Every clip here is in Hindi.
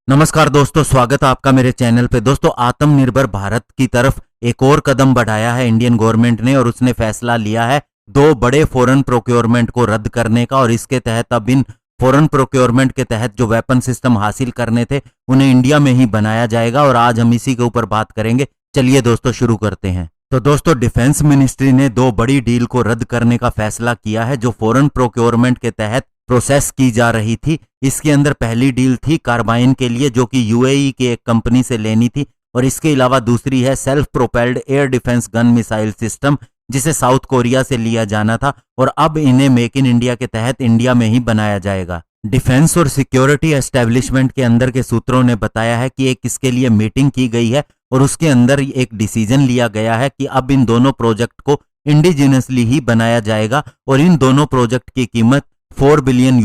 नमस्कार दोस्तों, स्वागत है आपका मेरे चैनल पे। दोस्तों, आत्मनिर्भर भारत की तरफ एक और कदम बढ़ाया है इंडियन गवर्नमेंट ने, और उसने फैसला लिया है दो बड़े फॉरेन प्रोक्योरमेंट को रद्द करने का। और इसके तहत अब इन फॉरेन प्रोक्योरमेंट के तहत जो वेपन सिस्टम हासिल करने थे उन्हें इंडिया में ही बनाया जाएगा, और आज हम इसी के ऊपर बात करेंगे। चलिए दोस्तों, शुरू करते हैं। तो दोस्तों, डिफेंस मिनिस्ट्री ने दो बड़ी डील को रद्द करने का फैसला किया है जो फॉरेन प्रोक्योरमेंट के तहत प्रोसेस की जा रही थी। इसके अंदर पहली डील थी कार्बाइन के लिए, जो कि यूएई की एक कंपनी से लेनी थी, और इसके अलावा दूसरी है self propelled air defence gun missile system, जिसे साउथ कोरिया से लिया जाना था, और अब इन्हें मेक इन इंडिया के तहत इंडिया में ही बनाया जाएगा। डिफेंस और सिक्योरिटी एस्टेब्लिशमेंट के अंदर के सूत्रों ने बताया है कि एक इसके लिए मीटिंग की गई है, और उसके अंदर एक डिसीजन लिया गया है कि अब इन दोनों प्रोजेक्ट को इंडिजिनसली ही बनाया जाएगा, और इन दोनों प्रोजेक्ट की कीमत $4 बिलियन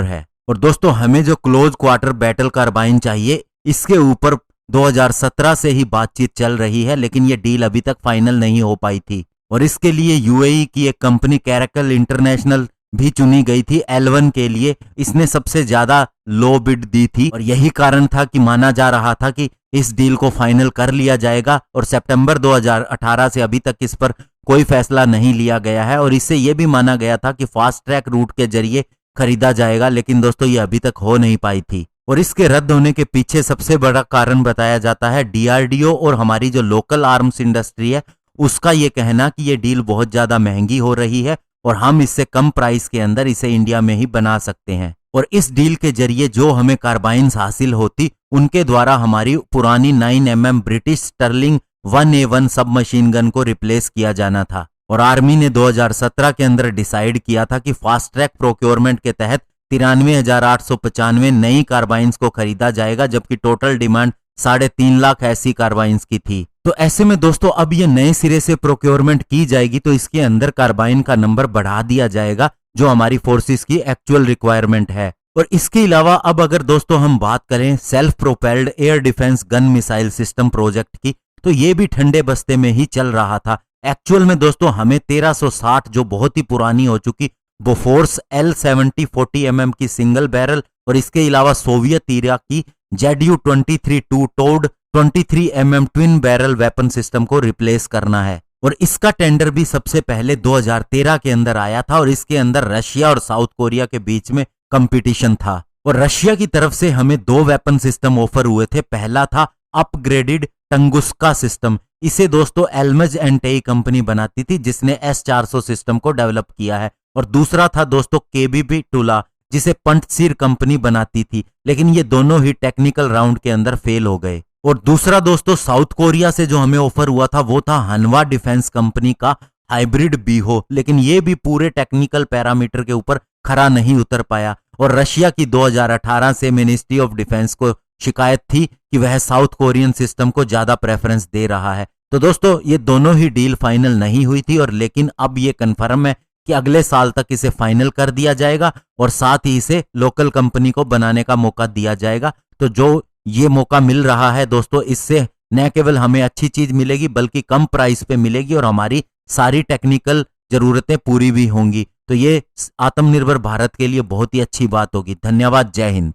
है। और दोस्तों, हमें जो क्लोज क्वार्टर बैटल कार्बाइन चाहिए, इसके ऊपर 2017 से ही बातचीत चल रही है, लेकिन ये डील अभी तक फाइनल नहीं हो पाई थी। और इसके लिए यूएई की एक कंपनी कैरेकल इंटरनेशनल भी चुनी गई थी L1 के लिए। इसने सबसे ज्यादा लो बिड दी थी, और यही कारण था कि माना जा रहा था कि इस डील को फाइनल कर लिया जाएगा। और सितंबर 2018 से अभी तक इस पर कोई फैसला नहीं लिया गया है, और इससे यह भी माना गया था कि फास्ट ट्रैक रूट के जरिए खरीदा जाएगा, लेकिन दोस्तों ये अभी तक हो नहीं पाई थी। और इसके रद्द होने के पीछे सबसे बड़ा कारण बताया जाता है डीआरडीओ और हमारी जो लोकल आर्म्स इंडस्ट्री है, उसका ये कहना कि ये डील बहुत ज्यादा महंगी हो रही है, और हम इससे कम प्राइस के अंदर इसे इंडिया में ही बना सकते हैं। और इस डील के जरिए जो हमें कार्बाइन्स हासिल होती, उनके द्वारा हमारी पुरानी 9mm ब्रिटिश स्टर्लिंग 1A1 सब मशीन गन को रिप्लेस किया जाना था। और आर्मी ने 2017 के अंदर डिसाइड किया था कि फास्ट ट्रैक प्रोक्योरमेंट के तहत 93,895 नई कार्बाइन्स को खरीदा जाएगा, जबकि टोटल डिमांड 3.5 लाख ऐसी कार्बाइन्स की थी। तो ऐसे में दोस्तों, अब ये नए सिरे से प्रोक्योरमेंट की जाएगी, तो इसके अंदर कार्बाइन का नंबर बढ़ा दिया जाएगा, जो हमारी फोर्सेस की एक्चुअल रिक्वायरमेंट है। और इसके अलावा अब अगर दोस्तों हम बात करें self propelled air defence gun missile system project की, तो ये भी ठंडे बस्ते में ही चल रहा था। एक्चुअल में दोस्तों, हमें 1360 जो बहुत ही पुरानी हो चुकी बोफोर्स L70 40mm की सिंगल बैरल, और इसके अलावा सोवियत ईरा की ZU-23 two towed 23mm twin barrel weapon system को रिप्लेस करना है। और इसका टेंडर भी सबसे पहले 2013 के अंदर आया था, और इसके अंदर रशिया और साउथ कोरिया के बीच में कंपटीशन था। और रशिया की तरफ से हमें दो वेपन सिस्टम ऑफर हुए थे। पहला था अपग्रेडेड टंगुस्का सिस्टम। इसे दोस्तों एल्मज एंड टेई कंपनी बनाती थी, जिसने S400 सिस्टम को डेवलप किया है। और दूसरा था दोस्तों KBP टूला, जिसे पंटसीर कंपनी बनाती थी, लेकिन ये दोनों ही टेक्निकल राउंड के अंदर फेल हो गए। और दूसरा दोस्तों, साउथ कोरिया से जो हमें ऑफर हुआ था वो था हनवा डिफेंस कंपनी का हाइब्रिड बीहो, लेकिन ये भी पूरे टेक्निकल पैरामीटर के ऊपर खरा नहीं उतर पाया। और रशिया की 2018 से मिनिस्ट्री ऑफ डिफेंस को शिकायत थी कि वह साउथ कोरियन सिस्टम को ज्यादा प्रेफरेंस दे रहा है। तो दोस्तों, ये दोनों ही डील फाइनल नहीं हुई थी, और लेकिन अब ये कंफर्म है कि अगले साल तक इसे फाइनल कर दिया जाएगा, और साथ ही इसे लोकल कंपनी को बनाने का मौका दिया जाएगा। तो जो ये मौका मिल रहा है दोस्तों, इससे न केवल हमें अच्छी चीज मिलेगी, बल्कि कम प्राइस पे मिलेगी, और हमारी सारी टेक्निकल जरूरतें पूरी भी होंगी। तो ये आत्मनिर्भर भारत के लिए बहुत ही अच्छी बात होगी। धन्यवाद। जय हिंद।